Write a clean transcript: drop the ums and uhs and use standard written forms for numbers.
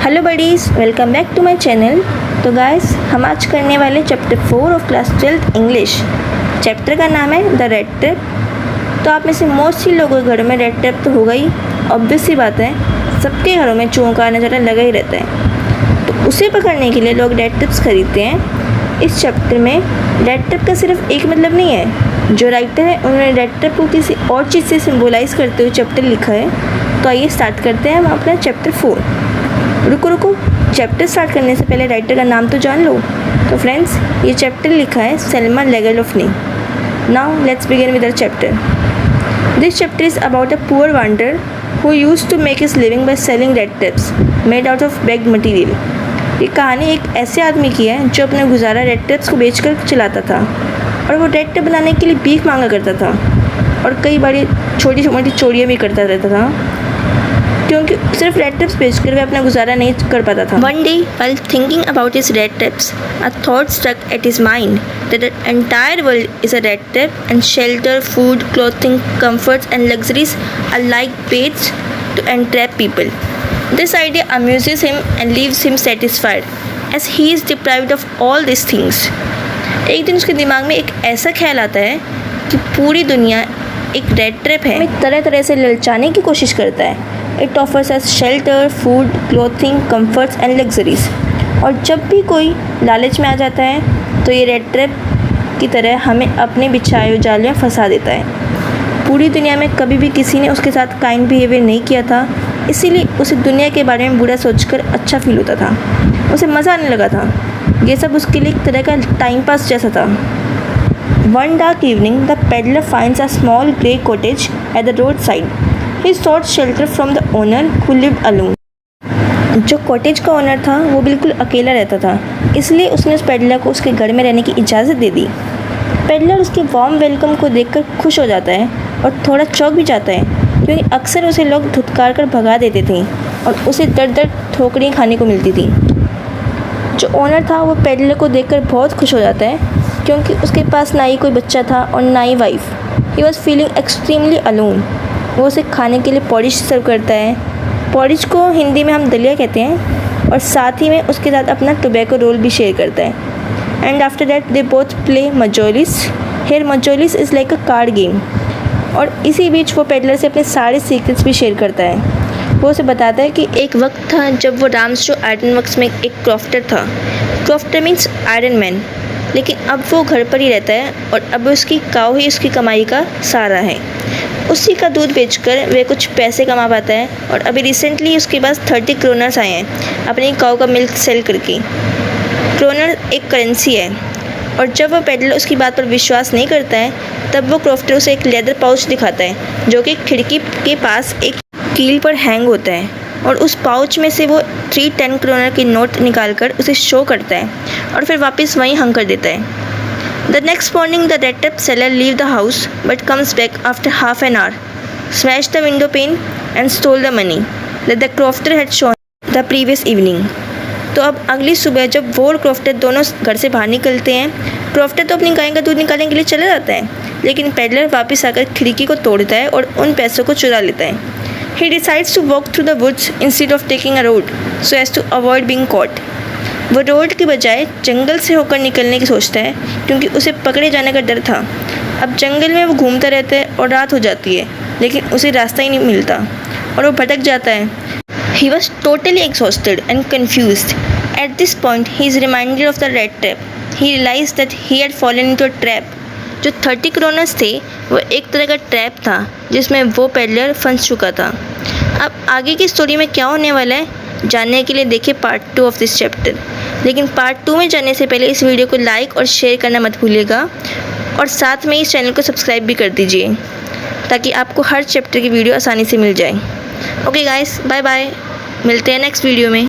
Hello buddies, welcome back to my channel. तो guys, हम आज करने वाले chapter 4 of class 12 English. Chapter का नाम है द रेड टेप। तो आप में से मोस्टली लोगों के घरों में रेड टेप तो होगा ही, ऑब्वियस सी बात है। सबके घरों में चूहों का आना जाना लगा ही रहता है। तो उसे पकड़ने के लिए लोग रेड टेप्स खरीदते हैं। इस चैप्टर में रेड टेप का सिर्फ एक मतलब नहीं है। जो राइटर है उन्होंने रेड टेप को किसी और चीज़ से सिम्बोलाइज़ करते हुए चैप्टर लिखा है। तो आइए स्टार्ट करते हैं हम अपना चैप्टर 4। रुको, चैप्टर स्टार्ट करने से पहले राइटर का नाम तो जान लो। तो फ्रेंड्स, ये चैप्टर लिखा है सेल्मा लेगरलोफ ने। Now let's begin with our chapter. This chapter is about a poor wanderer who used to make his living by selling red tapes made out of begged material. ये कहानी एक ऐसे आदमी की है जो अपना गुजारा रेड टेप्स को बेचकर चलाता था, और वो रेड टेप बनाने के लिए भीख मांगा करता था, और कई बार छोटी मोटी चोरियाँ भी करता रहता था, क्योंकि सिर्फ रेड टेप्स बेचकर वह अपना गुजारा नहीं कर पाता था। One day, while thinking about his red tips, a thought struck at his mind that the entire world is a red tape, and shelter, food, clothing, comforts, and luxuries are like baits to entrap people. This idea amuses him and leaves him satisfied, as he is deprived of all these things. एक दिन उसके दिमाग में एक ऐसा ख्याल आता है कि पूरी दुनिया एक रेड ट्रैप है। हमें तरह तरह से ललचाने की कोशिश करता है। It offers us shelter, food, clothing, comforts and luxuries. और जब भी कोई लालच में आ जाता है तो ये रेड ट्रैप की तरह हमें अपने बिछाए हुए जाल में फंसा देता है। पूरी दुनिया में कभी भी किसी ने उसके साथ काइंड बिहेवियर नहीं किया था, इसीलिए उसे दुनिया के बारे में बुरा सोचकर अच्छा फील होता था। उसे मज़ा आने लगा था। ये सब उसके लिए एक तरह का टाइम पास जैसा था। One dark evening, the peddler finds a small grey cottage at the roadside. He sought shelter from the owner, who lived alone. जो कॉटेज का ओनर था वो बिल्कुल अकेला रहता था, इसलिए उसने उस पेडलर को उसके घर में रहने की इजाज़त दे दी। पेडलर उसके वार्म वेलकम को देखकर खुश हो जाता है और थोड़ा चौंक भी जाता है, क्योंकि अक्सर उसे लोग धुतकार कर भगा देते थे और उसे दर ठोकरें खाने को मिलती थी। जो ओनर था वो पेडलर को देखकर बहुत खुश हो जाता है, क्योंकि उसके पास ना ही कोई बच्चा था और ना ही wife. He was feeling extremely alone. वो उसे खाने के लिए पॉरिज सर्व करता है। पॉरिज को हिंदी में हम दलिया कहते हैं, और साथ ही में उसके साथ अपना टोबैको रोल भी शेयर करता है। And after that they both play majolis. Here majolis is like a card game. और इसी बीच वो पेडलर से अपने सारे सीक्रेट्स भी शेयर करता है। वो उसे बताता है कि एक वक्त था जब वो राम्सजो आयरन वर्क्स में एक क्रॉफ्टर था। Crofter means iron man. लेकिन अब वो घर पर ही रहता है और अब उसकी काऊ ही उसकी कमाई का सहारा है। उसी का दूध बेचकर वह कुछ पैसे कमा पाता है, और अभी रिसेंटली उसके पास 30 क्रोनर्स आए हैं अपनी काऊ का मिल्क सेल करके। क्रोनर एक करेंसी है, और जब वह पेडलर उसकी बात पर विश्वास नहीं करता है तब वो क्रॉफ्टर उसे एक लेदर पाउच दिखाता है, जो कि खिड़की के पास एक कील पर हैंग होता है, और उस पाउच में से वो 3 10 क्रोनर के नोट निकालकर उसे शो करता है और फिर वापस वहीं हंग कर देता है। The next morning the red tape seller leave the house but comes back after half an hour, smash the window pane and stole the money that the crofter had shown the previous evening. तो अब अगली सुबह जब वो और crofter दोनों घर से बाहर निकलते हैं, क्रॉफ्टर तो अपनी गाय का दूध निकालने के लिए चला जाता है, लेकिन पेडलर वापस आकर खिड़की को तोड़ता है और उन पैसों को चुरा लेता है। He decides to walk through the woods instead of taking a road so as to avoid being caught. वो रोड की बजाय जंगल से होकर निकलने की सोचता है, क्योंकि उसे पकड़े जाने का डर था। अब जंगल में वो घूमता रहता है और रात हो जाती है, लेकिन उसे रास्ता ही नहीं मिलता और वो भटक जाता है। He was totally exhausted and confused. At this point, he is reminded of the red trap. He realized that he had fallen into a trap. जो 30 क्रोनर्स थे वो एक तरह का ट्रैप था जिसमें वो पेडलर फंस चुका था। अब आगे की स्टोरी में क्या होने वाला है जानने के लिए देखिए पार्ट 2 ऑफ दिस चैप्टर। लेकिन पार्ट 2 में जाने से पहले इस वीडियो को लाइक और शेयर करना मत भूलिएगा, और साथ में इस चैनल को सब्सक्राइब भी कर दीजिए, ताकि आपको हर चैप्टर की वीडियो आसानी से मिल जाए। ओके गाइस, बाय बाय, मिलते हैं नेक्स्ट वीडियो में।